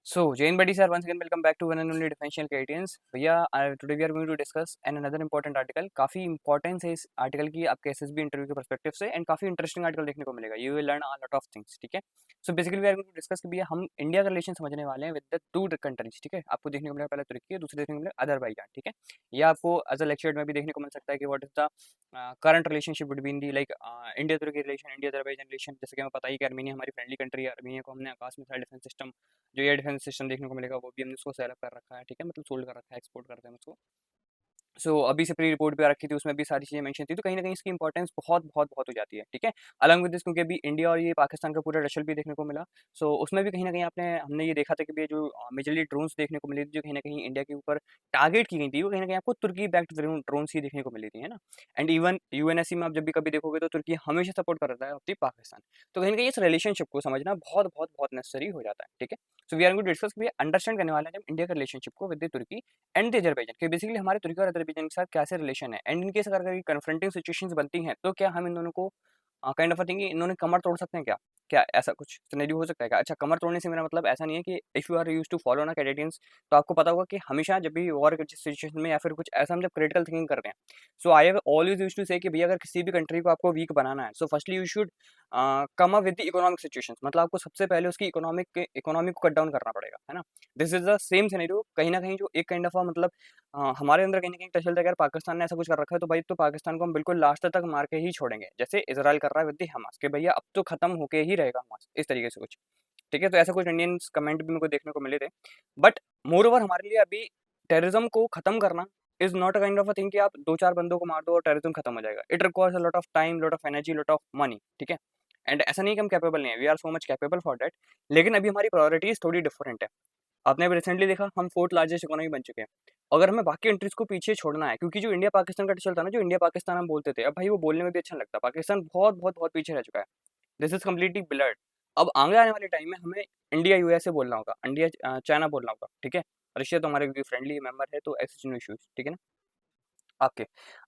So, Jain Buddy sir, once again welcome back to one and only Differential Canadians. भैया today we are going to discuss an another important article. काफ़ी importance है इस article की आपके SSB interview के perspective से and काफ़ी interesting article देखने को मिलेगा. You will learn a lot of things. ठीक है. So basically we are going to discuss कि भैया हम इंडिया का रिलेशन समझने वाले हैं विद द टू कंट्रीज. ठीक है. आपको देखने को मिलेगा पहले तुर्की, दूसरे देखने को मिलेगा अजरबैजान. ठीक है. या आपको एज अ लेक्चर में भी देखने को मिल सकता है कि what is the current relationship between the like India तुर्की रिलेशन, इंडिया अजरबैजान रिलेशन. जैसे कि हमें पता ही कि आर्मीनिया हमारी फ्रेंडली कंट्री है. आर्मीनिया को हमने आकाश मिसाइल डिफेंस सिस्टम जो एयर डिफेंस सिस्टम देखने को मिलेगा वो भी हमने उसको सेटअप कर रखा है. ठीक है. मतलब सोल्ड कर रखा है, एक्सपोर्ट करते हैं उसको. अभी से प्री रिपोर्ट भी आ रखी थी, उसमें भी सारी चीज़ें मेंशन थी, तो कहीं न कहीं इसकी इंपॉर्टेंस बहुत बहुत बहुत हो जाती है. ठीक है. अलॉन्ग विद दिस क्योंकि अभी इंडिया और ये पाकिस्तान का पूरा रशल भी देखने को मिला. उसमें भी कहीं न कहीं हमने ये देखा था कि ये जो मेजरली ड्रोन्स देखने को मिली थी, जो कहीं न कहीं इंडिया के ऊपर टारगेट की गई थी, वो कहीं न कहीं आपको तुर्की बैक्ड ड्रोन्स ही देखने को मिली थी, है ना? एंड इवन यूएनएससी में आप जब भी कभी देखोगे तो तुर्की हमेशा सपोर्ट कर रहा है अपनी पाकिस्तान. तो कहीं न कहीं इस रिलेशनशिप को समझना बहुत बहुत बहुत नेसेसरी हो जाता है. ठीक है. We are going to discuss, understand करने वाले हैं जब इंडिया का रिलेशनशिप को विद द तुर्की एंड द अजरबैजान कि बेसिकली हमारे तुर्की और अजरबैजान के साथ कैसे रिलेशन है एंड इनकेस अगर कभी कन्फ्रंटिंग सिचुएशंस बनती हैं तो क्या हम इन दोनों को काइंड ऑफ अ थिंग इन्होंने कमर तोड़ सकते हैं क्या? क्या ऐसा कुछ सिनेरियो हो सकता है क्या? अच्छा, कमर तोड़ने से मेरा मतलब ऐसा नहीं है कि if you are used to follow ना कैनेडियंस, तो आपको पता होगा कि हमेशा जब भी वॉर के सिचुएशन में या फिर कुछ ऐसा हम जब क्रिटिकल थिंकिंग करते हैं, so I have always used to say कि भैया अगर किसी भी कंट्री को आपको वीक बनाना है, so firstly you should come up with the economic situations. मतलब आपको सबसे पहले उसकी इकोनॉमी को कट डाउन करना पड़ेगा, है ना? This is the same scenario कहीं ना कहीं जो एक काइंड ऑफ मतलब हमारे अंदर कहीं ना कहीं टच चलता है कि अगर पाकिस्तान ने ऐसा कुछ कर रखा है तो भाई तो पाकिस्तान को हम बिल्कुल लास्ट तक मार के ही छोड़ेंगे, जैसे इसराइल कर रहा है विद द हमास के भैया अब तो खत्म होके ही रहेगा हमास, इस तरीके से कुछ. ठीक है. तो ऐसा कुछ इंडियन कमेंट भी मेरे को देखने को मिले थे. बट मोर ओवर हमारे लिए अभी टेररिज्म को खत्म करना is not a kind of a thing कि आप दो चार बंदों को मार दो और टेररिज्म खत्म हो जाएगा. It requires a lot of time, lot of energy, lot of money. ठीक है. एंड ऐसा नहीं कि हम कैपेबल नहीं है, we are so much capable for that. लेकिन अभी हमारी प्रायोरिटीज थोड़ी डिफरेंट है. आपने अभी रिसेंटली देखा हम फोर्थ लार्जेस्ट इकोनॉमी बन चुके हैं. अगर हमें बाकी कंट्रीज को पीछे छोड़ना है, क्योंकि जो इंडिया पाकिस्तान का चलता है ना, जो इंडिया पाकिस्तान हम बोलते थे, अब भाई वो बोलने में भी अच्छा लगता है. पाकिस्तान बहुत बहुत बहुत पीछे रह चुका है. This is completely blurred. अब आगे आने वाले टाइम में हमें इंडिया यूएसए बोलना होगा, इंडिया चाइना बोलना होगा. ठीक है. रशिया तो हमारे क्योंकि फ्रेंडली मेंबर है, तो ऐसे नो इश्यूज. ठीक है ना. आपके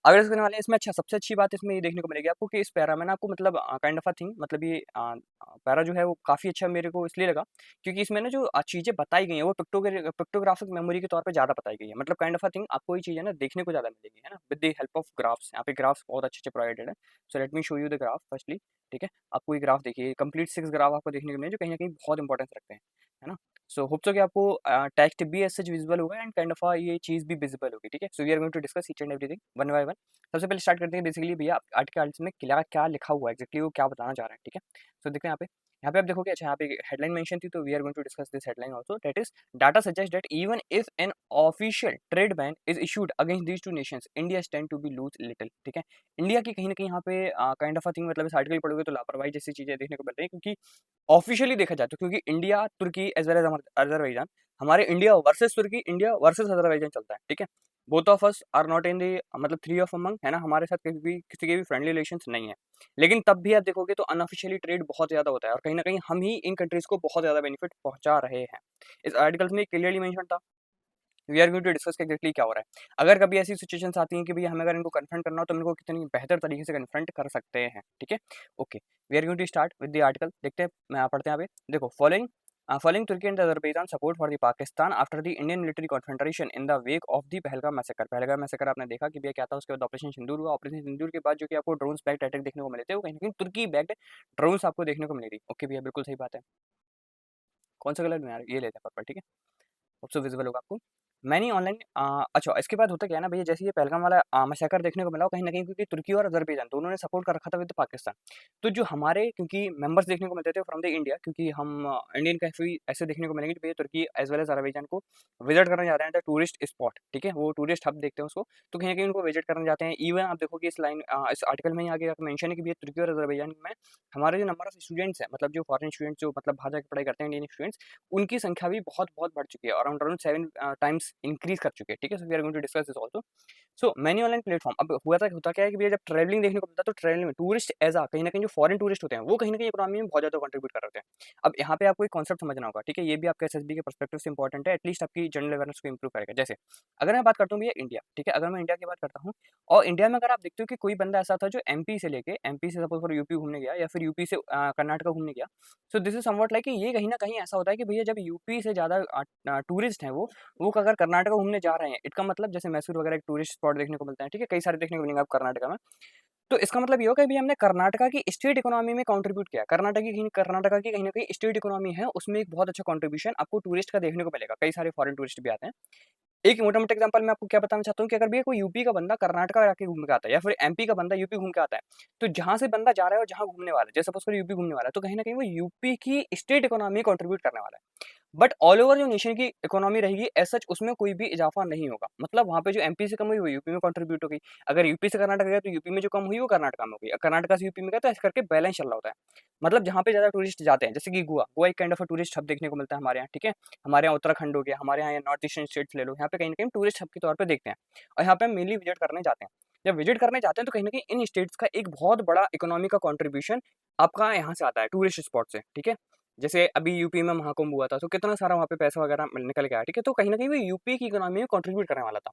अगर करने वाले हैं इसमें, अच्छा सबसे अच्छी बात इसमें ये देखने को मिलेगी आपको कि इस पैरा में ना आपको मतलब काइंड ऑफ अ थिंग, मतलब ये पैरा जो है वो काफ़ी अच्छा मेरे को इसलिए लगा क्योंकि इसमें ना जो चीज़ें बताई गई हैं वो पिक्टोग्राफिक मेमोरी के तौर पे ज़्यादा बताई गई है. मतलब काइंड ऑफ अ थिंग आपको ये चीज़ें ना देखने को ज़्यादा मिलेगी, है ना, with the help of graphs. यहाँ पे ग्राफ्स बहुत अच्छे अच्छे प्रोवाइडेड है. So let me show you the graph firstly. ठीक है. आपको ये ग्राफ देखिए, कंप्लीट 6 ग्राफ आपको देखने को मिले जो कहीं ना कहीं बहुत इंपॉर्टेंस रखते हैं, है ना. होप सो कि आपको टेक्स्ट भी एज सच विजिबल होगा एंड काइंड ऑफ ये चीज़ भी विजिबल होगी. ठीक है. We are going to discuss each and everything one by one. सबसे पहले स्टार्ट करते हैं बेसिकली भैया आर्टिकल में क्या क्या लिखा हुआ है एग्जैक्टली, वो क्या बताना चाह रहा है. ठीक है. देखते हैं यहाँ पे आप देखोगे. अच्छा, यहाँ पे हेडलाइन मेंशन थी, तो we are going to discuss this headline also. That is data suggest that even if an official trade ban is issued against these two nations, India stand to be lose little. ठीक है. India की कहीं ना कहीं यहाँ पे kind of thing, मतलब इस आर्टिकल पढ़ोगे तो लापरवाही जैसी चीजें देखने को मिल रही है, क्योंकि ऑफिशियली देखा जाए तो क्योंकि India Turkey as well as Azerbaijan, हमारे India versus Turkey, India versus Azerbaijan चलता है. ठीक है. Both of us are not in the, मतलब थ्री ऑफ अमंग, है ना, हमारे साथ कभी भी किसी के भी फ्रेंडली रिलेशंस नहीं है. लेकिन तब भी आप देखोगे तो अनऑफिशियली ट्रेड बहुत ज़्यादा होता है और कहीं ना कहीं हम ही इन कंट्रीज़ को बहुत ज़्यादा बेनिफिट पहुंचा रहे हैं. इस आर्टिकल्स में क्लियरली मेंशन था. We are going to discuss exactly क्या हो रहा है. अगर कभी ऐसी सिचुएशंस आती हैं कि भैया हमें अगर इनको कन्फ्रंट करना हो तो हम इनको कितनी बेहतर तरीके से कन्फ्रंट कर सकते हैं. ठीक है. Okay. We are going to start with the article. देखते हैं, मैं पढ़ते हैं यहाँ पे. देखो, following Turkey and Azerbaijan support for the Pakistan after the Indian military confrontation in the wake of the Pahalgam massacre. Pahalgam massacre आपने देखा कि भैया क्या था, उसके बाद ऑपरेशन सिंदूर हुआ. ऑपरेशन सिंदूर के बाद जो कि आपको ड्रोन्स बैक्ड अटैक देखने को मिले थे, वो कहीं ना कहीं तुर्की बैक्ड ड्रोन्स आपको देखने को मिली थी. ओके भैया, बिल्कुल सही बात है. कौन सा कलर में यार, ये लेते हैं पर्पल. ठीक है. सबसे विजिबल होगा आपको मैनी ऑनलाइन. अच्छा, इसके बाद होता क्या है ना भैया, जैसे ये पहलगाम वाला मसैकर देखने को मिला कहीं ना कहीं, क्योंकि तुर्की और अजरबैजान दोनों ने सपोर्ट कर रखा था विद पाकिस्तान. तो जो हमारे क्योंकि मेंबर्स देखने को मिलते थे फ्रॉम द इंडिया, क्योंकि हम इंडियन कैफे ऐसे देखने को मिलेंगे कि भैया तुर्की एज वेल एज अजरबैजान को विजिट करने जा रहे हैं, टूरिस्ट स्पॉट. ठीक है. वो टूरिस्ट हब देखते हैं उसको, तो कहीं ना कहीं उनको विजिट करने जाते हैं. इवन आप देखोगे इस आर्टिकल में ही आगे मेंशन है कि भैया तुर्की और अजरबैजान में हमारे जो नंबर ऑफ स्टूडेंट्स हैं, मतलब जो फॉरेन स्टूडेंट्स जो मतलब बाहर जाकर पढ़ाई करते हैं, इंडियन स्टूडेंट्स, उनकी संख्या भी बहुत बहुत बढ़ चुकी है. अराउंड 7 टाइम्स इंक्रीज कर चुके हैं, ठीक है। So we are going to discuss this also. So many online platform, अब होता क्या है कि भैया जब ट्रैवलिंग देखने को मिलता है तो ट्रैवलिंग में टूरिस्ट एज आ कहीं ना कहीं जो फॉरेन टूरिस्ट होते हैं वो कहीं ना कहीं इकोनॉमी में बहुत ज़्यादा कंट्रीब्यूट कर रहे होते हैं। अब यहाँ पे आपको एक कॉन्सेप्ट समझना होगा, ठीक है, ये भी आपके एसएसबी के पर्सपेक्टिव से इंपॉर्टेंट है, एटलीस्ट आपकी जनरल अवेयरनेस को इंप्रूव करेगा। जैसे अगर मैं बात करता हूँ भैया इंडिया, ठीक है, अगर मैं इंडिया की बात करता हूँ और इंडिया में अगर आप देखते हो कि कोई बंदा ऐसा था जो एमपी से लेके एमपी से सपोज फॉर यूपी घूमने गया या फिर यूपी से कर्नाटका घूमने गया। So this is somewhat like ये कहीं ना कहीं ऐसा होता है कि भैया जब यूपी से ज़्यादा टूरिस्ट हैं वो अगर कर्नाटका घूमने जा रहे हैं, इसका मतलब जैसे मैसूर वगैरह एक टूरिस्ट स्पॉट देखने को मिलता है, ठीक है, कई सारे देखने को मिलेंगे आप कर्नाटका में। तो इसका मतलब ये होगा कि हमने कर्नाटका की स्टेट इकोनॉमी में कंट्रीब्यूट किया, कर्नाटका की कहीं ना कहीं स्टेट इकोनॉमी है, उसमें एक बहुत अच्छा कंट्रीब्यूशन आपको टूरिस्ट का देखने को मिलेगा, कई सारे फॉरेन टूरिस्ट भी आते हैं। एक मोटा-मोटा एग्जांपल मैं आपको क्या बताना चाहता हूँ कि अगर भैया कोई यूपी का बंदा कर्नाटका जाके घूम के आता है या फिर एमपी का बंदा यूपी घूम के आता है, तो जहाँ से बंदा जा रहा है और जहाँ घूमने वाला है, जैसे सपोज़ करो यूपी घूमने वाला है, तो कहीं न कहीं वो यूपी की स्टेट इकोनॉमी में कंट्रीब्यूट करने वाला है। बट ऑल ओवर जो नेशन की इकोनॉमी रहेगी एज़ सच उसमें कोई भी इजाफा नहीं होगा। मतलब वहाँ पे जो एमपी से कम हुई वो यूपी में कंट्रीब्यूट हो गई। अगर यूपी से कर्नाटक गया तो यूपी में जो कम हुई वो कर्नाटका में हो गई। कर्नाटका से यूपी में गया तो ऐसे करके बैलेंस चल रहा होता है। मतलब जहाँ पे ज़्यादा टूरिस्ट जाते हैं, जैसे कि गोवा एक kind of a tourist hub देखने को मिलता है हमारे यहाँ, ठीक है। हमारे यहाँ उत्तराखंड हो गया, हमारे यहाँ नॉर्थ ईस्टर्न स्टेट्स ले लो, यहाँ पे कहीं न कहीं टूरिस्ट हब के तौर पे देखते हैं और यहाँ पे हम मेनली विजिट करने जाते हैं। जब विजिट करने जाते हैं तो कहीं न कहीं इन स्टेट्स का एक बहुत बड़ा इकोनॉमी का कंट्रीब्यूशन आपका यहाँ से आता है टूरिस्ट स्पॉट से, ठीक है। जैसे अभी यूपी में महाकुंभ हुआ था, तो कितना सारा वहाँ पे पैसा वगैरह निकल के आया, ठीक है। तो कहीं न कहीं वो यूपी की इकोनॉमी में कंट्रीब्यूट करने वाला था।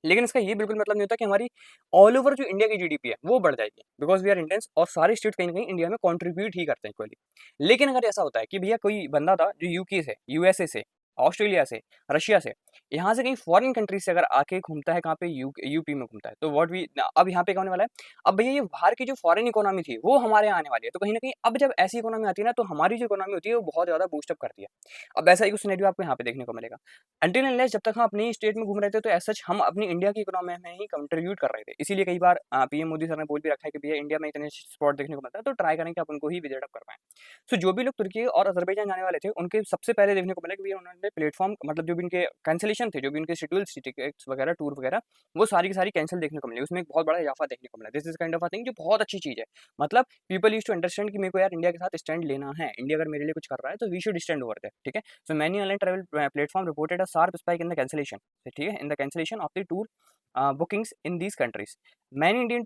लेकिन इसका ये बिल्कुल मतलब नहीं होता कि हमारी ऑल ओवर जो इंडिया की जीडीपी है वो बढ़ जाएगी, बिकॉज़ वी आर इंडियंस और सारे स्टेट कहीं न कहीं इंडिया में कंट्रीब्यूट ही करते हैं इक्वली। लेकिन अगर ऐसा होता है कि भैया कोई बंदा था जो यूके से, यूएसए से, ऑस्ट्रेलिया से, रशिया से, यहाँ से कहीं फॉरेन कंट्री से अगर आके घूमता है कहाँ पे यूपी में घूमता है, तो व्हाट वी अब यहाँ पे क्या होने वाला है, अब भैया ये बाहर की जो फॉरेन इकोनॉमी थी वो हमारे यहाँ आने वाली है। तो कहीं न कहीं अब जब ऐसी इकोनॉमी आती है ना तो हमारी जो इकोनॉमी होती है वो बहुत ज़्यादा बूस्ट अप करती है। अब ऐसा ही कुछ सिनेरियो आपको यहाँ पे देखने को मिलेगा। अनटिल अनलेस जब तक हम अपनी स्टेट में घूम रहे थे तो एज सच हम अपनी इंडिया की इकोनॉमी में ही कंट्रीब्यूट कर रहे थे। इसीलिए कई बार पीएम मोदी सर ने बोल भी रखा है कि भैया इंडिया में इतने स्पॉट देखने को मिलता है तो ट्राई करें कि आप उनको ही विजिट अप कर पाएँ। सो जो भी लोग तुर्की और अज़रबैजान जाने वाले थे उनके सबसे पहले देखने को मिला कि भैया उन्होंने प्लेटफ़ॉर्म मतलब जो भी उनके कैंसलेशन थे, जो भी उनके शेड्यूल्स थी टिकट्स वगैरह, टूर वगैरह, वो सारी की सारी कैंसल देखने को मिली। उसमें एक बहुत बड़ा इजाफा देखने को मिला। This is kind of a thing जो बहुत अच्छी चीज़ है। मतलब पीपल यूज्ड टू अंडरस्टैंड कि मेरे को यार इंडिया के साथ स्टैंड लेना है। इंडिया अगर मेरे लिए कुछ कर रहा है तो we should stand over there, ठीक है। So many online travel platform reported a sharp spike in the cancellation. ठीक है, in the cancellation of the tour bookings in these countries. Many Indian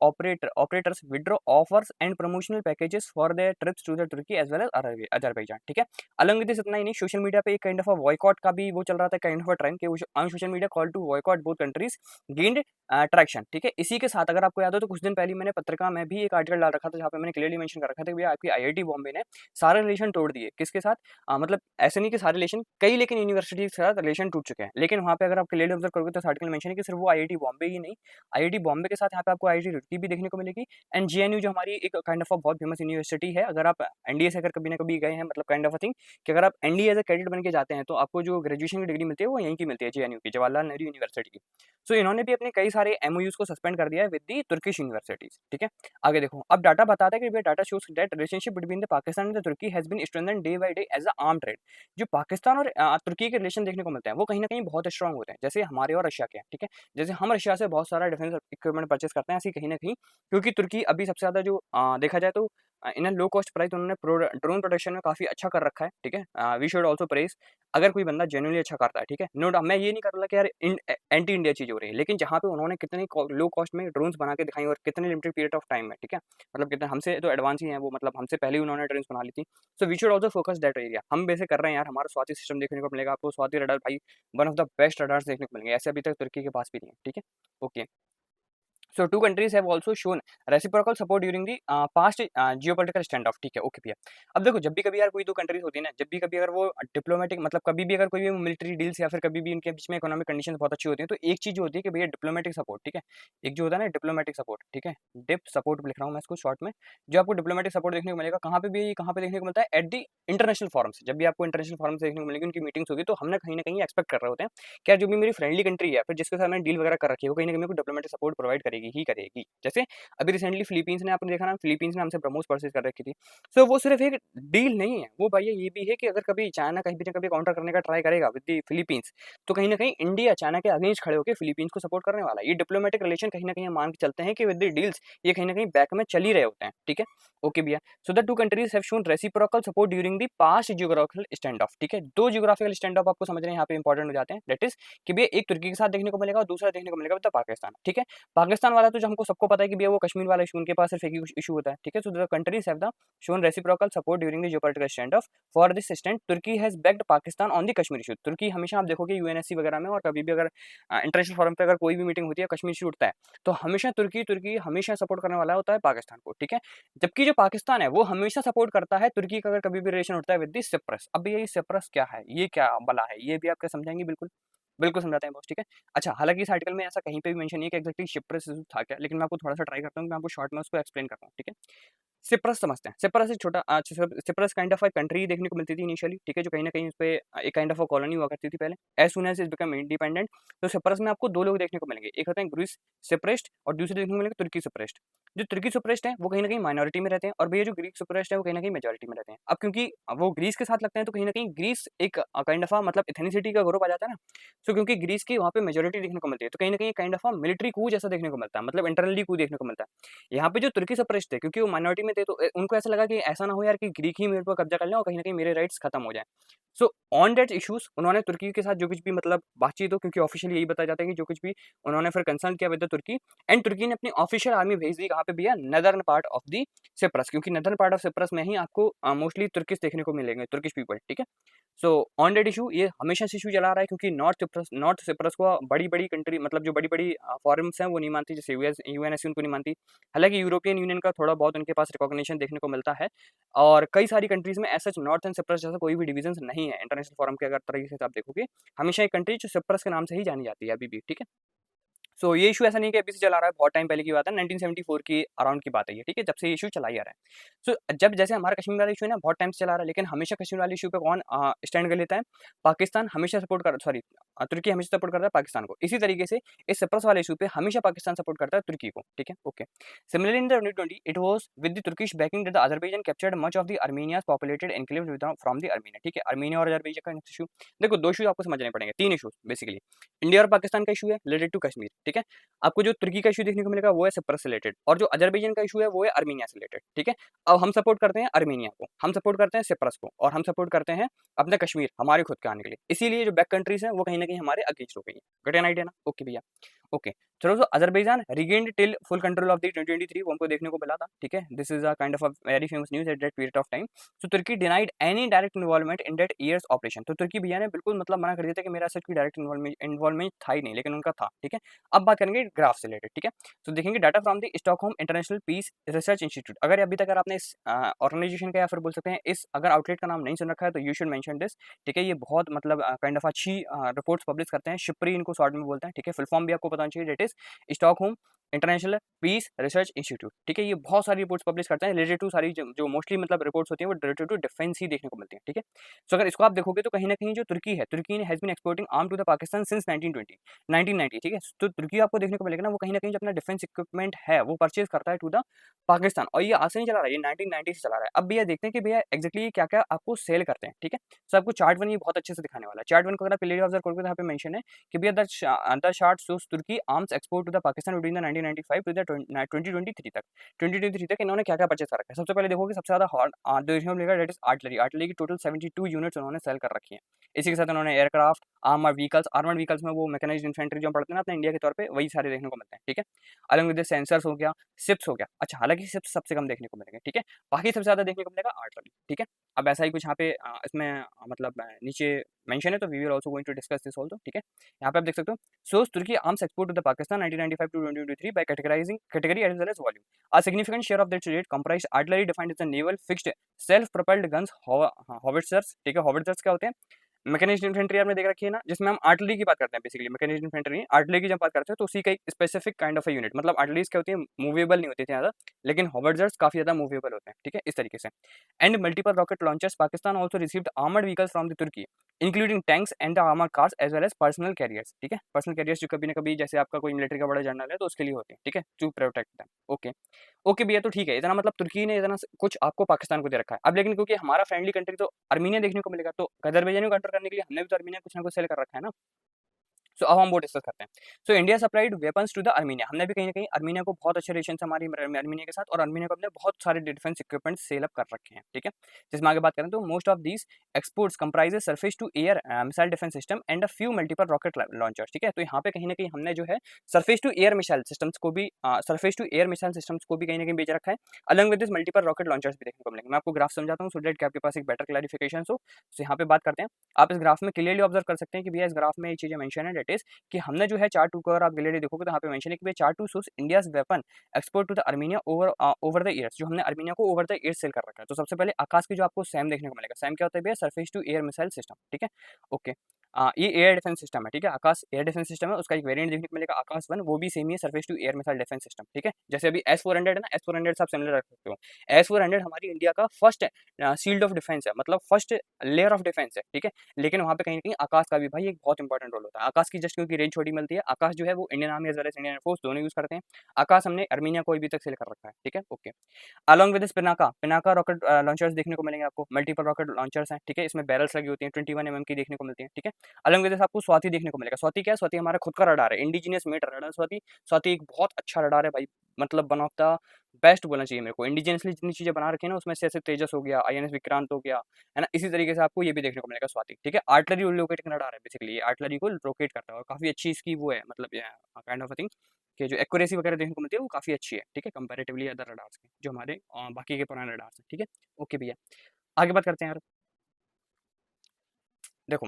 operators withdraw offers and promotional packages for their trips to the Turkey as well as Azerbaijan. ठीक है, along with this इतना ही नहीं, social media पे एक kind of boycott का भी वो चल रहा था, काइंड ऑफ ट्रेंड के on social media call to boycott both countries gained traction, ठीक है। इसी के साथ अगर आपको याद हो तो कुछ दिन पहले मैंने पत्रिका में भी एक आर्टिकल डाल रखा था जहाँ पे मैंने क्लियरली मेंशन कर रखा था कि भैया आपकी आईआईटी बॉम्बे ने सारे रिलेशन तोड़ दिए। किसके साथ? मतलब ऐसे नहीं कि सारे रिलेशन, कई लेकिन यूनिवर्सिटी के साथ रिलेशन टूट चुके हैं। लेकिन वहाँ पे अगर आप क्लियरली ऑब्जर्व करोगे तो इस आर्टिकल में मेंशन है कि सिर्फ वो आईआईटी बॉम्बे ही नहीं, आईआईटी बॉम्बे के साथ यहाँ पे आपको आईआईटी रुड़की भी देखने को मिलेगी एंड जेएनयू जो हमारी एक काइंड ऑफ बहुत फेमस यूनिवर्सिटी है। अगर आप एनडीए से अगर कभी ना कभी गए हैं, मतलब काइंड ऑफ अ थिंग कि अगर आप एनडीए एज ए कैडेट बन के जाते हैं तो आपको जो ग्रेजुएशन की डिग्री मिलती है वो यहीं की मिलती है, जेएनयू की, जवाहरलाल नेहरू यूनिवर्सिटी की। सो इन्होंने भी अपने कई सारे एमओयूज को सस्पेंड कर दिया है विद दी तुर्किश यूनिवर्सिटीज, ठीक है। आगे देखो, अब डाटा बताता है कि data shows that relationship between the Pakistan and the तुर्की has been strengthened day by day as a arm trade. जो पाकिस्तान और तुर्की के रिलेशन देखने को मिलते हैं वो कहीं ना कहीं बहुत स्ट्रांग होते हैं, जैसे हमारे और रशिया के हैं, ठीक है। जैसे हम रशिया से बहुत सारा डिफेंस इक्विपमेंट परचेस करते हैं, ऐसे कहीं ना कहीं क्योंकि तुर्की अभी सबसे ज़्यादा जो देखा जाए तो इन लो कॉस्ट प्राइस उन्होंने ड्रोन प्रोडक्शन में काफ़ी अच्छा कर रखा है, ठीक है। वी शुड ऑल्सो प्रेस अगर कोई बंदा जेन्युइनली अच्छा करता है, ठीक है। नो डाउट मैं ये नहीं कर रहा कि यार एंटी इंडिया चीज़ हो रही है, लेकिन जहाँ पे उन्होंने कितनी लो कॉस्ट में ड्रोन्स बना के दिखाई और कितने लिमिटेड पीरियड ऑफ टाइम में, ठीक है। मतलब कितने हमसे तो एडवांस ही हैं वो, मतलब हमसे पहले ही उन्होंने ड्रोन्स बना ली थी। So we should also focus that area. हम वैसे कर रहे हैं यार, हमारा स्वाति सिस्टम देखने को मिलेगा आपको, स्वाति रडार भाई one of the best radars देखने को मिलेंगे, ऐसे अभी तक तुर्की के पास भी नहीं है, ठीक है। Okay, so two countries have also shown reciprocal support during the past geopolitical standoff, ठीक है। ओके भैया, अब देखो जब भी कभी यार कोई दो कंट्रीज होती है ना, जब भी कभी अगर वो डिप्लोमेटिक मतलब कभी भी अगर कोई भी मिलिट्री डील्स या फिर कभी भी इनके बीच में इकोनॉमिक कंडीशंस बहुत अच्छी होती है तो एक चीज होती है कि भैया डिप्लोमेटिक सपोर्ट, ठीक है। एक जो होता है ना डिप्लोमेटिक सपोर्ट, ठीक है, डिप सपोर्ट लिख रहा हूँ मैं इसको शॉर्ट में, जो आपको डिप्लोमेटिक सपोर्ट देखने को मिलेगा कहाँ पे भी, कहाँ पे देखने को मिलता है एट दी इंटरनेशनल फॉरम्स। जब भी आपको इंटरनेशनल फॉरम्स देखने को मिलेगी, उनकी मीटिंग्स होगी, तो हमने कहीं ना कहीं एक्सपेक्ट कर रहे होते हैं क्या जो भी मेरी फ्रेंडली कंट्री है फिर जिसके साथ मैंने डील वगैरह कर रखी है वो कहीं ना कहीं मेरे को डिप्लोमेटिक सपोर्ट प्रोवाइड करेगी। करेगी ही करेगी। जैसे अभी रिसेंटली फिलीपींस ने, आपने देखा ना, फिलीपींस ने हमसे ब्रह्मोस परचेज कर रखी थी। सो वो सिर्फ एक डील नहीं है, वो भैया ये भी है कि अगर कभी चाइना कहीं भी ना कभी काउंटर करने का ट्राई करेगा विद द फिलीपींस, तो कहीं ना कहीं इंडिया चाइना के अगेंस्ट खड़े होकर फिलीपींस को सपोर्ट करने वाला है। ये डिप्लोमेटिक रिलेशन कहीं ना कहीं हम मान के चलते हैं कि विद द डील्स ये कहीं ना कहीं बैक में चल ही रहे होते हैं, ठीक है। ओके भैया, so the two countries have shown reciprocal support during the past geographical stand of, ठीक है। दो जियोग्राफिकल स्टैंड ऑफ आपको समझने यहाँ पे इंपॉर्टेंट हो जाते हैं, दैट इज कि भैया एक तुर्की के साथ देखने को मिलेगा और दूसरा देखने को मिलेगा विद पाकिस्तान, ठीक है। पाकिस्तान वाला तो जो हमको सबको पता है कि भैया वो कश्मीर वाला इशू, उनके पास सिर्फ एक ही इशू होता है, ठीक है। So the countries have the shown reciprocal support during the geopolitical standoff. For this stand Turkey has backed Pakistan on the Kashmir issue. Turkey हमेशा आप देखोगे यूएनएससी वगैरह में और कभी भी अगर इंटरनेशनल फोरम पे अगर कोई भी मीटिंग होती है, कश्मीर इशू उठता है, तो हमेशा तुर्की तुर्की हमेशा सपोर्ट करने वाला होता है पाकिस्तान को, ठीक है। जबकि जो पाकिस्तान है वो हमेशा सपोर्ट करता है तुर्की का अगर कभी भी रिलेशन उठता है विद द सिप्रस। अब ये सिप्रस क्या है, ये क्या बला है, ये भी आप क्या समझाएंगे, बिल्कुल बिल्कुल समझाते हैं बॉस, ठीक है। अच्छा, हालांकि इस आर्टिकल में ऐसा कहीं पे भी मेंशन नहीं है कि एग्जैक्टली सिप्रस था क्या, लेकिन मैं आपको थोड़ा सा ट्राई करता हूँ, मैं आपको शॉर्ट में उसको एक्सप्लेन करता हूँ, ठीक है। सिप्रस समझते हैं। सिप्रस एक छोटा Cyprus kind of a country देखने को मिलती थी इनिशियली, ठीक है, जो कहीं ना कहीं उस पे एक काइंड ऑफ अ कॉलोनी हुआ करती थी पहले। As soon as it become independent, तो सिप्रस में आपको दो लोग देखने को मिलेंगे, एक होते हैं ग्रीस सेपरेस्ट और दूसरे देखने को मिलेंगे तुर्की सेपरेस्ट। जो तुर्की सेपरेस्ट है वो कहीं ना कहीं माइनॉरिटी में रहते हैं और भैया जो ग्रीक सेपरेस्ट है वो कहीं ना कहीं मेजोरिटी में रहते हैं। अब क्योंकि वो ग्रीस के साथ लगते हैं तो कहीं ना कहीं ग्रीस एक काइंड ऑफ मतलब एथेनिसिटी का ग्रुप आ जाता है ना। सो क्योंकि ग्रीस की वहाँ पे मेजोरिटी देखने को मिलती है, तो कहीं ना कहीं काइंड ऑफ मिलिट्री कू जैसा देखने को मिलता है, मतलब इंटरनली कू देखने को मिलता है। यहाँ पे जो तुर्की सेपरेस्ट थे, क्योंकि वो माइनॉरिटी में थे, तो उनको ऐसा लगा कि ऐसा ना हो यार कि ग्रीक ही मेरे पर कब्जा कर लें और कहीं ना कहीं मेरे राइट्स खत्म हो जाए। सो ऑन दैट इश्यूज उन्होंने तुर्की के साथ जो कुछ भी मतलब बातचीत हो, क्योंकि ऑफिशियली यही बताया जाता है कि जो कुछ भी उन्होंने फिर कंसल्ट किया विद द तुर्की, एंड तुर्की ने अपनी ऑफिशियल आर्मी भेज दी कहाँ पे भैया, northern part of the Cyprus, क्योंकि नदर्न पार्ट ऑफ सिप्रस में ही आपको मोस्टली तुर्किश देखने को मिलेंगे, तुर्किश पीपल, ठीक है। सो ऑन डेट इशू ये हमेशा से इशू चला रहा है, क्योंकि नॉर्थ सिप्रस को बड़ी बड़ी कंट्री मतलब जो बड़ी बड़ी फॉरम्स हैं वो नहीं मानती, जैसे यूएनएससी उनको नहीं मानती। हालांकि यूरोपियन यूनियन का थोड़ा बहुत उनके पास रिकॉग्निशन देखने को मिलता है, और कई सारी कंट्रीज में ऐसा नॉर्थन सिप्रस जैसा कोई भी डिवीजन नहीं है इंटरनेशनल फोरम के अगर तरीके से आप देखोगे। हमेशा एक कंट्री जो सिप्रस के नाम से ही जानी जाती है अभी भी, ठीक है। सो ये इशू ऐसा नहीं है कि अभी से चला रहा है, बहुत टाइम पहले की बात है, 1974 की अराउंड की बात है ये, ठीक है, जब से ये इशू चला ही आ रहा है। सो जब जैसे हमारा कश्मीर वाला इशू है ना, बहुत टाइम से चला रहा है, लेकिन हमेशा कश्मीर वाले इशू पे कौन स्टैंड कर लेता है, पाकिस्तान हमेशा सपोर्ट कर, सॉरी तुर्की हमेशा सपोर्ट करता है पाकिस्तान को। इसी तरीके से इस सिप्रस वाले इशू पे हमेशा पाकिस्तान सपोर्ट करता है तुर्की को, ठीक है, okay. Similarly in 2020 it was with the Turkish backing that the Azerbaijan captured much of the Armenia's populated enclave from the Armenia, ठीक है। आर्मेनिया और अजरबैजान का इशू, देखो दो इशू आपको समझने पड़ेंगे, तीन इशू बेसिकली। इंडिया और पाकिस्तान का इशू है रिलेटेड टू कश्मीर, ठीक है। आपको जो तुर्की का इशू देखने को मिलेगा वो है सिप्रस से रिलेटेड, और जो अजरबैजान का इशू है वो है आर्मेनिया से रिलेटेड, ठीक है। अब हम सपोर्ट करते हैं आर्मेनिया को, हम सपोर्ट करते हैं सिप्रस को, और हम सपोर्ट करते हैं अपने कश्मीर हमारे खुद के आने के लिए। इसीलिए जो बैक कंट्रीज हैं वो कहीं ना कहीं हमारे अगेंस्ट हो गई है। गट एन आइडिया ना, ओके भैया, ओके। चलो, तो Azerbaijan regained till full control of the 2023 वो हमको देखने को मिला था, ठीक है। This is a kind of a very famous news at that period of time. So तुर्की denied any direct involvement in that years operation, तो तुर्की भैया ने बिल्कुल मतलब मना कर दिया था कि मेरा सच की डायरेक्ट इन्वॉल्वमेंट था ही नहीं, लेकिन उनका था, ठीक है। अब बात करेंगे ग्राफ से रिलेटेड, ठीक है। तो देखेंगे data from the Stockholm International Peace Research Institute. अगर अभी तक अगर आपने इस ऑर्गेनाइजेशन का या फिर बोल सकते हैं इस अगर आउटलेट का नाम नहीं सुन रखा है तो यू शुड मेंशन दिस, ठीक है। ये बहुत मतलब काइंड ऑफ अच्छी रिपोर्ट्स पब्लिश करते हैं, शिप्री इनको शॉर्ट में बोलते हैं, ठीक है। फुल फॉर्म भी आपको बताना चाहिए, that is Stockholm International Peace Research Institute, ठीक है। ये बहुत सारी रिपोर्ट्स पब्लिश करते हैं रिलेटेड टू सारी जो मोस्टली मतलब रिपोर्ट्स होती हैं वो रिलेटेड टू डिफेंस ही देखने को मिलती है, ठीक है। सो अगर इसको आप देखोगे तो कहीं ना कहीं जो तुर्की है, तुर्की ने has been exporting arm to the Pakistan since 1990, ठीक है। तो तुर्की आपको देखने को मिलेगा ना, वो कहीं ना कहीं जो अपना डिफेंस इक्विपमेंट है वो परचेज करता है टू द पाकिस्तान, और ये आज से नहीं चला रहा है, ये 1990 से चला रहा है। अब भैया देखते हैं कि भैया एक्जैक्टली क्या क्या आपको सेल करते हैं, ठीक है। सो आपको चार्ट वन ये बहुत अच्छे से दिखाने वाला है। चार्ट वन को अगर आप क्लियरली ऑब्जर्व करोगे तो यहाँ पे मेंशन है कि भैया द चार्ट शोस तुर्की arms export to the Pakistan between the 1995 to the 2023 तक, 2023 तक इन्होंने क्या क्या परचेज कर रखा है। सबसे पहले देखोगे सबसे ज्यादा देखने को मिलेगा, दैट इज आर्टिलरी की टोटल 72 यूनिट्स उन्होंने सेल कर रखी है। इसी के साथ उन्होंने एयरक्राफ्ट, आर्मर्ड व्हीकल्स में वो मैकेनाइज्ड इन्फेंट्री जो हम पढ़ते हैं ना अपने इंडिया के तौर पे, वही सारे देखने को मिलते हैं, ठीक है। अलग विद सेंसर्स हो गया, शिप्स हो गया। अच्छा, हालांकि शिप्स सबसे कम देखने को मिलेंगे, ठीक है। बाकी सबसे ज्यादा देखने को मिलेगा आर्टिलरी, ठीक है। अब ऐसा ही कुछ यहाँ पे इसमें मतलब नीचे मेंशन है, तो we will also going to discuss this also, ठीक है। यहाँ पे आप देख सकते हो, सोस Turkey arms export to the Pakistan 1995 to 2023 by categorizing category as well as volume. A significant share of that rate comprised artillery defined as the naval fixed self propelled guns howitzers, ठीक है। howitzers क्या होते हैं, mechanised infantry आपने देख रखी है ना, जिसमें हम आर्टिलरी की बात करते हैं। बेसिकली मैकेनाइज्ड इन्फेंट्री आर्टिलरी की जब बात करते हैं तो उसी का एक specific kind of a unit, मतलब आर्टिलरीज क्या होती है, मूवेबल नहीं होती थी ज़्यादा, लेकिन हॉवर्ट्जर्स काफी ज्यादा मूवेबल होते हैं, ठीक है, इस तरीके से। And multiple rocket launchers, Pakistan also received armoured vehicles from the तुर्की including tanks and the armoured cars as well as personal carriers, ठीक है, पर्सनल कैरियर्स जो कभी ना कभी जैसे आपका कोई मिलिट्री का बड़ा जर्नल है तो उसके लिए होते हैं, ठीक है, to protect them. Okay, okay भैया, तो ठीक है, इतना मतलब तुर्की ने इतना कुछ आपको पाकिस्तान को दे रखा है। अब लेकिन क्योंकि हमारा फ्रेंडली कंट्री तो अर्मीनिया देखने को मिलेगा, तो अजरबैजान को कंट्रोल करने के लिए हमने भी तो अर्मीनिया कुछ ना कुछ सेल कर रखा है ना। सो अब हम वो डिस्कस करते हैं। So India supplied weapons to the Armenia, हमने भी कहीं ना कहीं अर्मीनिया को बहुत अच्छे रिलेशन हमारी अर्मीनिया के साथ, और अर्मीनिया को हमने बहुत सारे डिफेंस इक्विपमेंट सेल अप कर रखे हैं, ठीक है। जिसमें आगे बात करें तो most of these exports comprises surface to air missile defence system and a few multiple rocket launchers, ठीक है। तो यहाँ पे कहीं ना कहीं हमने जो है surface to air missile systems को भी surface to air missile systems को भी कहीं ना कहीं बेच रखा है, अलग with this multiple rocket launchers भी देखने को मिलेंगे। मैं आपको ग्राफ समझाता हूँ सो दैट कि आपके पास एक बेटर क्लैरिफिकेशन हो। तो यहाँ पे बात करते हैं, आप इस ग्राफ में क्लियरली ऑब्जर्व कर सकते हैं कि भैया इस ग्राफ में एक चीजें मेंशन है, डेट इज कि हमने जो है चार्ट 2 को अगर आप क्लियरली देखोगे तो यहाँ पे मेंशन है कि भाई chart 2 shows India's weapon export to the Armenia over the years, जो हमने अर्मीनिया को ओवर द ईयर्स सेल कर रखा है। तो सबसे पहले आकाश की जो आपको सैम देखने को मिलेगा, सैम क्या होता है भैया, surface to air missile system, ठीक है। ओके, ये एयर डिफेंस सिस्टम है, ठीक है, आकाश एयर डिफेंस सिस्टम है, उसका एक वेरिएंट देखने को मिलेगा आकाश 1, वो भी सेम ही है, surface to air missile defence system, ठीक है। जैसे अभी S-400 है ना, S-400 से आप सिमिलर रख सकते हो। S-400 हमारी इंडिया का फर्स्ट शील्ड ऑफ डिफेंस है, मतलब फर्स्ट लेयर ऑफ डिफेंस है, ठीक है। लेकिन वहाँ पे कहीं ना कहीं आकाश का भी भाई एक बहुत इंपॉर्टेंट रोल होता है। आकाश की जस्ट क्योंकि रेंज छोटी मिलती है, आकाश जो है वो Indian army as well as Indian air force दोनों यूज करते हैं। आकाश हमने अर्मीनिया को अभी तक सेल कर रखा है, ठीक है। Okay, along with this Pinaka, Pinaka rocket launchers देखने को मिलेंगे आपको, मल्टीपल रॉकेट लॉन्चर्स हैं, ठीक है। इसमें बैरल्स लगी होती हैं, 21 mm की देखने को मिलती है, ठीक है। अलॉन्ग विद दिस आपको स्वाति देखने को मिलेगा। स्वाति क्या है, स्वाति हमारा खुद का रडार है, indigenous made radar Swati. Swati एक बहुत अच्छा रडार है भाई, मतलब वन ऑफ द बेस्ट बोलना चाहिए मेरे को। इंडिजिनियसली जितनी चीजें बना रखी है ना, उसमें से ऐसे तेजस हो गया, INS विक्रांत हो गया, है ना, इसी तरीके से आपको ये भी देखने को मिलेगा स्वाति, ठीक है। आर्टलरी लोकेटिंग रडार है, बेसिकली ये आर्टलरी को लोकेट करता है, और काफी अच्छी इसकी वो है, मतलब काइंड ऑफ अ थिंग कि जो एक्यूरेसी वगैरह देखने को मिलती है वो काफी अच्छी है, ठीक है, कंपैरेटिवली अदर रडार्स के, जो हमारे बाकी के पुराने रडार्स हैं, ठीक है। ओके भैया, आगे बात करते हैं यार। देखो,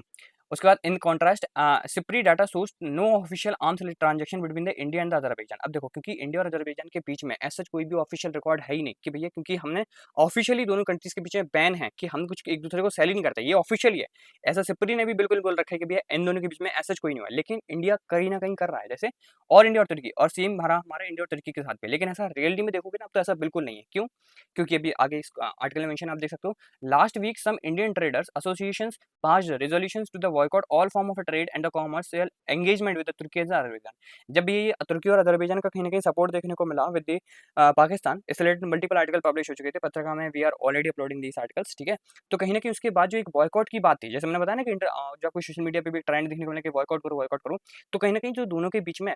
उसके बाद in contrast SIPRI data source no official arms transaction between the India and the Azerbaijan. अब देखो, क्योंकि इंडिया और अजरबैजान के बीच में ऐसा कोई भी ऑफिशियल रिकॉर्ड है ही नहीं कि भैया, क्योंकि हमने ऑफिशियली दोनों कंट्रीज के बीच में बैन है कि हम कुछ एक दूसरे को सेल ही नहीं करते, ये ऑफिशियली है। ऐसा सिप्री ने भी बिल्कुल बोल रखा है कि भैया इन दोनों के बीच में ऐसा कोई नहीं हुआ, लेकिन इंडिया कहीं ना कहीं कर रहा है, जैसे और इंडिया और तुर्की, और सेम हमारा हमारा इंडिया और तुर्की के साथ भी। लेकिन ऐसा रियलिटी में देखोगे ना, अब तो ऐसा बिल्कुल नहीं है। क्यों? क्योंकि अभी आगे इस आर्टिकल में मेंशन आप देख सकते हो, last week some Indian traders association passed resolutions to the boycott all form of a trade and the commercial engagement with the Turkey and Azerbaijan। जब ये तुर्की और अजरबैजान का कहीं ना कहीं सपोर्ट देखने को मिला विद द पाकिस्तान, इस रिलेटेड मल्टीपल आर्टिकल पब्लिश हो चुके थे पत्रिका में, we are already uploading these articles, ठीक है। तो कहीं ना कहीं उसके बाद जो एक बॉयकॉट की बात थी, जैसे मैंने बताया ना कि जो आपको सोशल मीडिया पे भी ट्रेंड देखने को मिला कि बॉयकॉट करो, तो कहीं ना कहीं जो दोनों के बीच में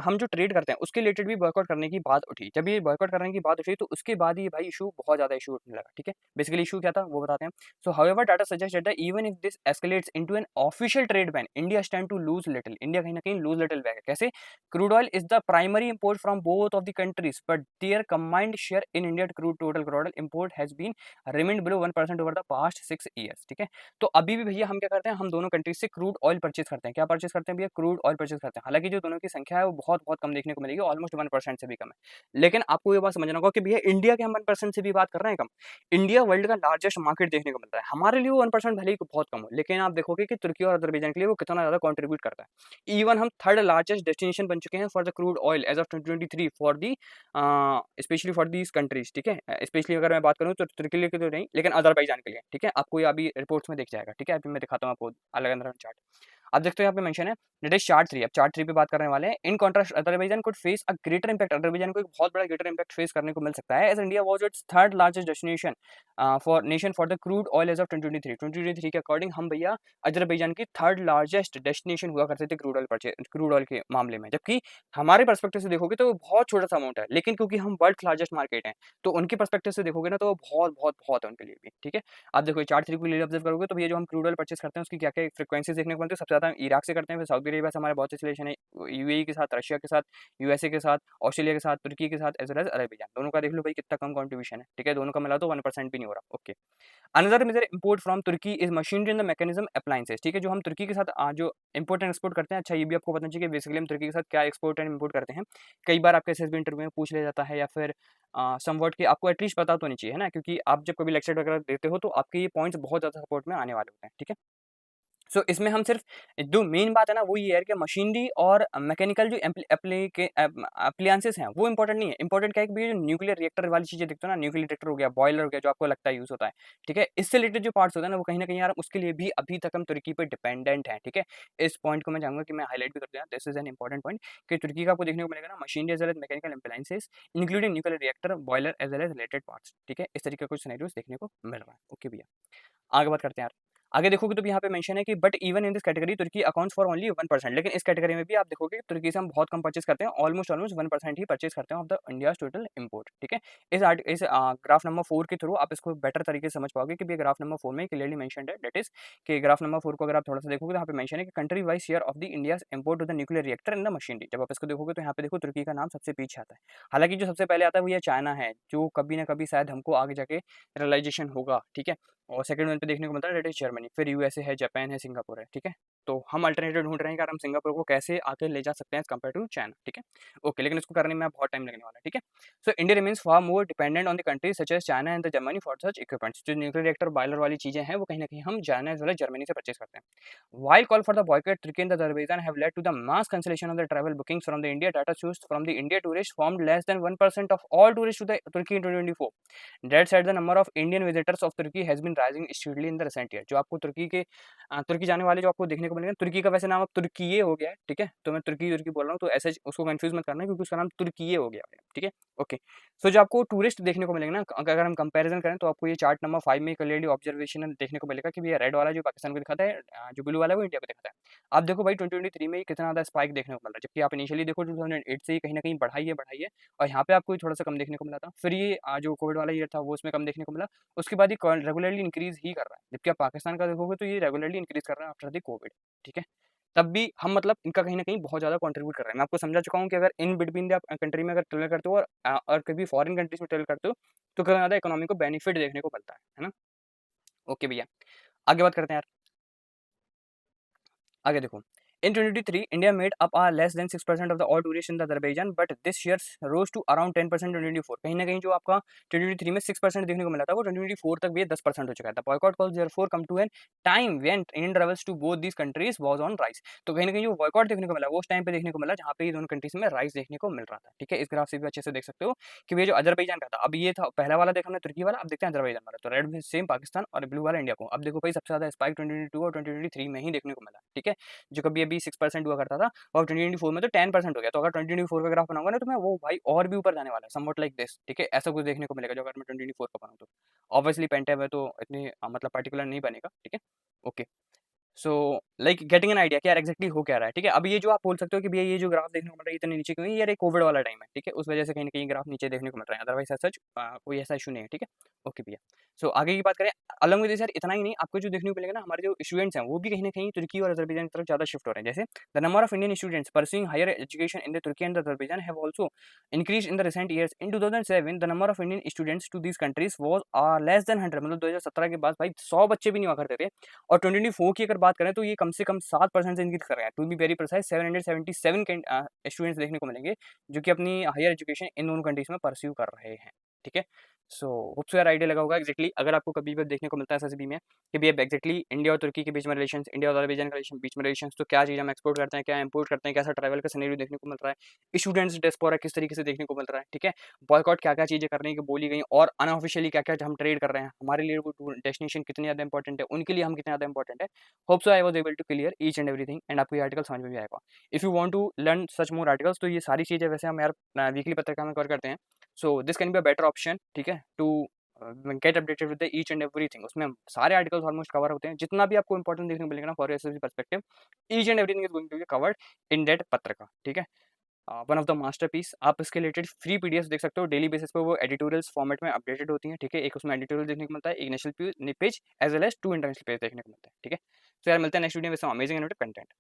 हम जो ट्रेड करते हैं उसके रिलेटेड भी बॉयकॉट करने की बात उठी। जब ये बॉयकॉट करने की बात उठी तो उसके बाद ये भाई इशू बहुत ज्यादा इशू उठने लगा, ठीक है। बेसिकली इशू क्या था वो बताते हैं। So, however, data suggests that even if this escalates into an official trade ban, India stand to lose little. India कहीं ना कहीं lose little बैग है। कैसे? Crude oil is the primary import from both of the countries, but their combined share in India total crude oil import has been remained below 1% over the past 6 years. ठीक है? तो अभी भी भैया हम क्या करते हैं, हम दोनों कंट्रीज से क्रूड ऑयल परचेज करते हैं। क्या परचेज करते हैं भैया? क्रूड ऑयल परचेज करते हैं। हालांकि जो दोनों की संख्या है वो बहुत बहुत कम देखने को मिलेगी, ऑलमोस्ट 1% से भी कम है। लेकिन आपको ये बात समझना होगा कि भैया इंडिया के हम 1% से भी बात कर रहे हैं कम। इंडिया वर्ल्ड का लार्जेस्ट मार्केट देखने को मिलता है, हमारे लिए वो 1% भले ही बहुत कम हो, लेकिन आप देखोगे कि तुर्की और अजरबैजान के लिए वो कितना ज्यादा कंट्रीब्यूट करता है। इवन हम थर्ड लार्जेस्ट डेस्टिनेशन बन चुके हैं for the crude oil as of 2023 for the especially for these countries, ठीक है। स्पेशली अगर मैं बात करूँ तो तुर्की के लिए तो नहीं, लेकिन अजरबैजान के लिए, ठीक है। आपको ये अभी रिपोर्ट्स में दिख जाएगा, ठीक है। अभी मैं दिखाता हूँ आपको अलग अलग चार्ट। आप देखते हो यहाँ पे मेंशन है, दैट इज चार्ट 3। अब चार्ट 3 पे बात करने वाले हैं। In contrast Azerbaijan could face a greater impact, Azerbaijan को एक बहुत बड़ा ग्रेटर इंपैक्ट फेस करने को मिल सकता है, as India was its third largest destination for nation for the crude oil as of 2023 के अकॉर्डिंग हम भैया अजरबैजान की थर्ड लार्जेस्ट डेस्टिनेशन हुआ करते थे क्रूड ऑयल के मामले में। जबकि हमारे पर्सपेक्टिव से देखोगे तो वो बहुत छोटा सा अमाउंट है, लेकिन क्योंकि हम वर्ल्ड लार्जेस्ट मार्केट है तो उनके पर्सपेक्टिव से देखोगे ना तो वो बहुत बहुत बहुत है उनके लिए भी, ठीक है। आप देखो चार्ट 3 को लिए ऑब्जर्व करोगे तो ये जो हम क्रूड ऑयल परचेस करते हैं उसकी क्या क्या फ्रिक्वेंसीज देखने को मिलती है। सबसे ज्यादा इराक से करते हैं, फिर सऊदी अरेबिया से हमारे बहुत से रिलेशन है, UAE के साथ, रशिया के साथ, USA के साथ, ऑस्ट्रेलिया के साथ, तुर्की के साथ, एज वेल एज अरेबियान। दोनों का देख लो भाई कितना कम कंट्रीब्यूशन है, ठीक है। दोनों का मिला तो 1% भी नहीं हो रहा। Okay, another major import from तुर्की is machinery in the mechanism appliances, ठीक है। जो हम तुर्की के साथ जो इंपोर्ट एंड एक्सपोर्ट करते हैं, अच्छा ये भी आपको पता चाहिए कि बेसिकली हम तुर्की के साथ क्या एक्सपोर्ट एंड इंपोर्ट करते हैं। कई बार आपके SSB इंटरव्यू में पूछ लिया जाता है, या फिर समवॉट के आपको एटलीस्ट पता तो नहीं चाहिए, है ना, क्योंकि आप जब कभी लेक्चर वगैरह देते हो तो आपके ये पॉइंट्स बहुत ज़्यादा सपोर्ट में आने वाले होते हैं, ठीक है। सो इसमें हम सिर्फ जो मेन बात है ना वो ये है कि मशीनरी और मैकेनिकल जो अप्लायंसेस हैं वो इंपॉर्टेंट नहीं है। इंपॉर्टेंट क्या है कि भैया जो न्यूक्लियर रिएक्टर वाली चीजें देखते हो ना, न्यूक्लियर रिएक्टर हो गया, बॉयलर हो गया, जो आपको लगता है यूज होता है, ठीक है, इससे रिलेटेड जो पार्ट्स होता है ना वो कहीं ना कहीं यार उसके लिए भी अभी तक हम तुर्की पे डिपेंडेंट है। ठीक है, इस पॉइंट को मैं चाहूंगा कि मैं हाईलाइट भी कर दूं, this is an important point कि तुर्की का आपको देखने को मिलेगा ना machinery as well as mechanical appliances including nuclear reactor, boiler as well as related parts. ठीक है, इस तरीके का कुछ सिनेरियोस देखने को मिल रहा है। ओके भैया, आगे बात करते हैं यार। आगे देखोगे तो यहाँ पे मेंशन है कि but even in this category तुर्की अकाउंट्स फॉर ओनली 1%। लेकिन इस कैटेगरी में भी आप देखोगे कि तुर्की से हम बहुत कम परचेस करते हैं, ऑलमोस्ट ऑलमोस्ट 1% ही परचेस करते हैं of the India total import. ठीक है, इस ग्राफ नंबर 4 के थ्रू आप इसको बेटर तरीके से समझ पाओगे कि ग्राफ नंबर 4 में क्लियरली मेंशन्ड है, दैट इज कि ग्राफ नंबर 4 को अगर आप थोड़ा सा देखोगे तो यहाँ पे मेंशन है कि country wise share of the India import to the nuclear reactor in the machinery. जब आप इसको देखोगे तो यहाँ पे देखो तुर्की का नाम सबसे पीछे आता है। हालांकि जो सबसे पहले आता है वो ये चाइना है, जो कभी ना कभी शायद हमको आगे जाके रियलाइजेशन होगा। ठीक है, और सेकंड वन पे देखने को मिलता है दैट इज जर्मनी, फिर यूएसए है, जापान है, सिंगापुर है। ठीक है, तो हम अल्टरनेटिव ढूंढ रहे हैं कि हम सिंगापुर को कैसे आगे ले जा सकते हैं कंपेयर टू चाइना। ठीक है, ओके, लेकिन इसको करने में बहुत टाइम लगने वाला है। ठीक है, so India remains far more dependent on the countries such as China and the Germany for such equipments. जो न्यूक्लियर रिएक्टर बॉयलर वाली चीजें हैं वो कहीं ना कहीं हम China as well as Germany से परचेज करते हैं। While call for the boycott, Turkey and Azerbaijan have led to the mass cancellation of the travel bookings from the India. Data shows from the India tourists formed less than 1% of all tourists to the Turkey in 2024. That said, the number of Indian visitors of Turkey has been rising steadily in the recent year. जो आपको तुर्की जाने वाले जो आपको देखने को मिलेंगे, तुर्की का वैसे नाम अब तुर्कीये हो गया है। ठीक है, तो मैं तुर्की तुर्की बोल रहा हूँ, तो ऐसे उसको कंफ्यूज मत करना क्योंकि उसका नाम तुर्कीये हो गया है। ठीक है, ओके, सो जो आपको टूरिस्ट देखने को मिलेंगे ना, अगर हम कंपैरिजन करें तो आपको ये चार्ट नंबर 5 में क्लियरली ऑब्जर्वेशन देखने को मिलेगा कि ये रेड वाला जो पाकिस्तान को दिखाता है, जो ब्लू वाला है वो इंडिया को दिखाता है। आप देखो भाई 2023 में कितना ज़्यादा स्पाइक देखने को मिल रहा है, जबकि आप इनिशियली देखो 2008 से ही कहीं ना कहीं बढ़ाई है, और यहाँ पे आपको थोड़ा सा कम देखने को मिला था। फिर ये जो कोविड वाला ईयर था वो उसमें कम देखने को मिला, उसके बाद ये रेगुलरली इंक्रीज ही कर रहा है। जबकि आप पाकिस्तान का देखोगे तो ये रेगुलरली इंक्रीज कर रहा है आफ्टर द कोविड। ठीक है, तब भी हम मतलब इनका कहीं ना कहीं बहुत ज़्यादा कंट्रीब्यूट कर रहे हैं। मैं आपको समझा चुका हूँ कि अगर इन बिटवीन द कंट्री में अगर ट्रेवल करते हो और कभी फॉरेन कंट्रीज में ट्रेवल करते हो तो कितना ज़्यादा इकोनॉमी को बेनिफिट देखने को मिलता है ना। ओके भैया, आगे बात करते हैं यार। आगे देखो, in 2023 India made up less than 6% of the all tourists in the Azerbaijan, but this year rose to around 10% in 2024। कहीं ना कहीं जो आपका 2023 में 6% देखने को मिला था वो 2024 तक भी 10% हो चुका था। Boycott calls therefore come to an time when Indian travels to both these countries was on rise. तो कहीं ना कहीं जो बॉयकॉट देखने को मिला वो उस टाइम पे देखने को मिला जहाँ पे ये दोनों कंट्रीज में राइज देखने को मिल रहा था। ठीक है, इस ग्राफ से भी अच्छे से देख सकते हो कि ये जो अजरबैजान का था, अब ये था पहला वाला देखा हमने तुर्की वाला, अब देखते हैं अजरबैजान वाला। तो रेड में सेम पाकिस्तान और ब्लू वाला इंडिया को। अब देखो भाई सबसे ज्यादा स्पाइक 2022 और 2023 में ही देखने को मिला। ठीक है, जो कभी अभी 6% हुआ करता था और 2024 में तो 10% हो गया। तो अगर 2024 का ग्राफ बनाऊंगा ना तो मैं वो भाई और भी ऊपर जाने वाला है, समवट लाइक दिस। ठीक है, ऐसा कुछ देखने को मिलेगा जो अगर मैं 2024 का बनाऊँ तो। ऑब्वियसली पेंटेब है तो इतनी मतलब पर्टिकुलर नहीं बनेगा। ठीक है, okay, so like getting an idea कि यार एक्जैक्टली हो क्या रहा है। ठीक है, अब ये जो आप बोल सकते हो कि भैया ये जो ग्राफ देखने को मिल रहा है इतने नीचे क्यों है, यार कोविड वाला टाइम है। ठीक है, उस वजह से कहीं ना कहीं ग्राफ नीचे देखने को मिल रहा है, अदरवाइज सच कोई ऐसा इशू नहीं है। ठीक है, ओके भैया, सो आगे की बात करें अलग विद सर, इतना ही नहीं, आपको जो देखने को मिलेगा ना हमारे जो स्टूडेंट्स हैं वो भी कहीं ना कहीं तुर्की और अजरबैजान की तरफ ज़्यादा शिफ्ट हो रहे हैं। जैसे the number of Indian students pursuing higher education in the तुर्की and Azerbaijan have also increase in the recent years. In 2007 the number of Indian students to these countries was less than 100। मतलब 2017 के बाद भाई 100 बच्चे भी नहीं हुआ करते थे। और 2024 की अगर बात करें तो ये कम से कम 7% से इंक्रीज कर रहा है। To be very precise 777 students देखने को मिलेंगे जो कि अपनी हायर एजुकेशन इन दोनों कंट्रीज में परस्यू कर रहे हैं। ठीक है, सो होप सो यार आइडिया लगा होगा एक्जैक्टली। अगर आपको कभी भी देखने को मिलता है एसएसबी में कि भी अब एक्जैक्टली इंडिया और तुर्की के बीच में रिलेशन, इंडिया और अजरबैजान के बीच में रिलेशन, तो क्या चीज़ हम एक्सपोर्ट करते हैं, क्या इंपोर्ट करते हैं, कैसा ट्रैवल का सिनेरियो देखने को मिल रहा है, स्टूडेंट्स डिस्पोरा किस तरीके से देखने को मिल रहा है। ठीक है, बॉयकॉट क्या क्या चीज़ें करने की बोली गई और अनऑफिशियली क्या क्या हम ट्रेड कर रहे हैं, हमारे लिए वो डेस्टिनेशन कितनी ज़्यादा इंपॉर्टेंट है, उनके लिए हम कितना ज़्यादा इंपॉर्टेंट है। Hope so I was able to clear each and everything and आपको ये आर्टिकल समझ में भी आएगा। If you want to learn such more articles तो ये सारी चीज़ें वैसे हम यार वीकली पत्रिका में कवर करते हैं। So this can be a better option. ठीक है, to get updated with each and everything. उसमें हम सारे आर्टिकल्स ऑलमोस्ट कवर होते हैं, जितना भी आपको इंपॉर्टेंट देखने को मिलेगा ना for SSB perspective, each and everything is going to be covered in that पत्रिका। ठीक है, वन ऑफ द मास्टरपीस। आप इसके रिलेटेड फ्री पीडीएफ देख सकते हो, डेली बेसिस पे वो एडिटोरियल्स फॉर्मेट में अपडेटेड होती हैं। ठीक है, एक उसमें एडिटोरियल देखने को मिलता है, एक national page as well as 2 international page देखने को मिलता है। ठीक है, तो यार मिलते हैं नेक्स्ट वीडियो में अमेजिंग एंड कंटेंट।